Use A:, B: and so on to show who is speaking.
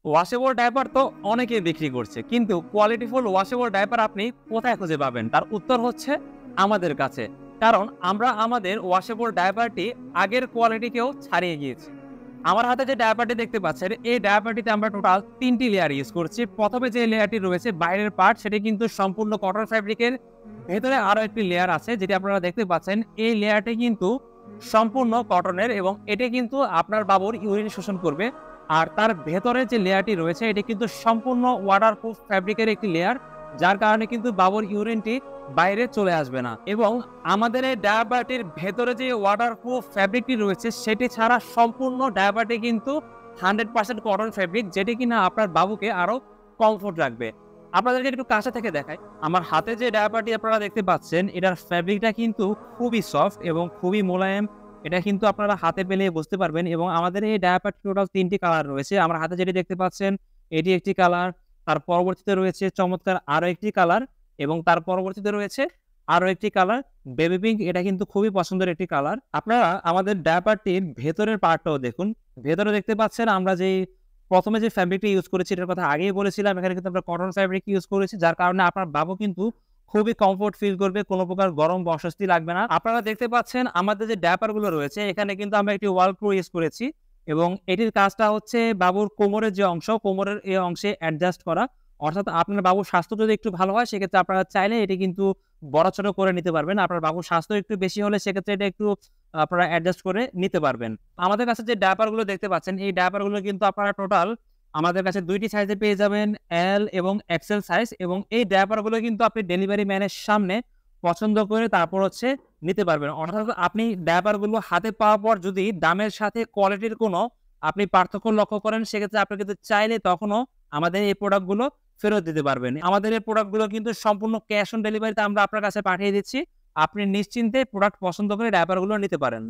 A: Washable diaper তো অনেকেই বিক্রি করছে, কিন্তু কোয়ালিটিফুল ওয়াশেবল ডায়পার আপনি কোথায় খুঁজে পাবেন? তার উত্তর হচ্ছে আমাদের কাছে। কারণ আমরা আমাদের ওয়াশেবল ডায়পারটি আগের কোয়ালিটিকেও ছাড়িয়ে গিয়েছি। আমার হাতে যে ডায়াপারটি দেখতে পাচ্ছেন, এই ডায়াপারটিতে আমরা টোটাল ৩ টি লেয়ার ইউজ করছি। ১ম এ যে লেয়ারটি রয়েছে বাইরের পার্ট, সেটি কিন্তু সম্পূর্ণ কটন ফ্যাব্রিকের। ভেতরে আরো একটি লেয়ার আছে যেটি আপনারা দেখতে পাচ্ছেন। এই লেয়ারটি কিন্তু সম্পূর্ণ কটনের এবং এটি কিন্তু আপনার বাবুর ইউরিন শোষণ করবে। আর তার ভেতরে যে লেয়ারটি রয়েছে এটি কিন্তু সম্পূর্ণ ওয়াটারপ্রুফ ফ্যাব্রিকের একটি লেয়ার, যার কারণে কিন্তু বাবুর ইউরিনটি বাইরে চলে আসবে না। এবং আমাদের এই ডায়াপারটির ভেতরে যে ওয়াটারপ্রুফ ফ্যাব্রিকটি রয়েছে সেটি ছাড়া সম্পূর্ণ ডায়াপারটি কিন্তু 100% কটন ফ্যাব্রিক, যেটি কিনা আপনার বাবুকে আরো কমফোর্ট রাখবে। আপনাদেরকে একটু কাছে থেকে দেখাই। আমার হাতে যে ডায়াপারটি আপনারা দেখতে পাচ্ছেন, এটার ফ্যাব্রিকটা কিন্তু খুবই সফট এবং খুবই মোলায়েম। এটা কিন্তু আপনারা হাতে পেলে বুঝতে পারবেন। এবং আমাদের এই ডায়াপারটি টোটাল ৩ টি কালার রয়েছে। আমার হাতে যেটি দেখতে পাচ্ছেন এটি একটি কালার, তার পরবর্তীতে রয়েছে চমৎকার আরো একটি কালার এবং তার পরবর্তীতে রয়েছে আরো একটি কালার বেবি পিঙ্ক। এটা কিন্তু খুবই পছন্দের একটি কালার। আপনারা আমাদের ডায়াপারটির ভেতরের পার্টটাও দেখুন। ভেতরে দেখতে পাচ্ছেন আমরা যেই ১ম এ যে ফ্যাব্রিকটি ইউজ করেছি এটার কথা আগেই বলেছিলাম। এখানে কিন্তু আমরা কটন ফ্যাব্রিক ইউজ করেছি, যার কারণে আপনার বাবু কিন্তু খুবই কমফোর্ট ফিল করবে। কোন প্রকার গরম বা অস্বস্তি লাগবে না। আপনারা দেখতে পাচ্ছেন আমাদের যে ডায়াপার গুলো রয়েছে এখানে কিন্তু আমরা একটি ওয়াল প্রো ইউজ করেছি এবং এটির কাজটা হচ্ছে বাবুর কোমরের যে অংশ, কোমরের এই অংশে অ্যাডজাস্ট করা। অর্থাৎ আপনার বাবুর স্বাস্থ্য যদি একটু ভালো হয় সেক্ষেত্রে আপনারা চাইলে এটি কিন্তু বড়-ছোট করে নিতে পারবেন। আপনার বাবুর স্বাস্থ্য একটু বেশি হলে সেক্ষেত্রে এটা একটু আপনারা অ্যাডজাস্ট করে নিতে পারবেন। আমাদের কাছে যে ডায়াপার গুলো দেখতে পাচ্ছেন এই ডায়াপার গুলো কিন্তু আপনারা টোটাল আমাদের কাছে ২ টি সাইজে পেয়ে যাবেন, এল এবং এক্সেল সাইজ। এবং এই ডায়াপার গুলো কিন্তু আপনি ডেলিভারি ম্যানের সামনে পছন্দ করে তারপর হচ্ছে নিতে পারবেন। অর্থাৎ আপনি ডায়াপার গুলো হাতে পাওয়ার পর যদি দামের সাথে কোয়ালিটির কোনো আপনি পার্থক্য লক্ষ্য করেন সেক্ষেত্রে আপনি কিন্তু চাইলে তখনও আমাদের এই প্রোডাক্ট গুলো ফেরত দিতে পারবেন। আমাদের এই প্রোডাক্ট গুলো কিন্তু সম্পূর্ণ ক্যাশ অন ডেলিভারিতে আমরা আপনার কাছে পাঠিয়ে দিচ্ছি। আপনি নিশ্চিন্তে প্রোডাক্ট পছন্দ করে ডায়াপার গুলো নিতে পারেন।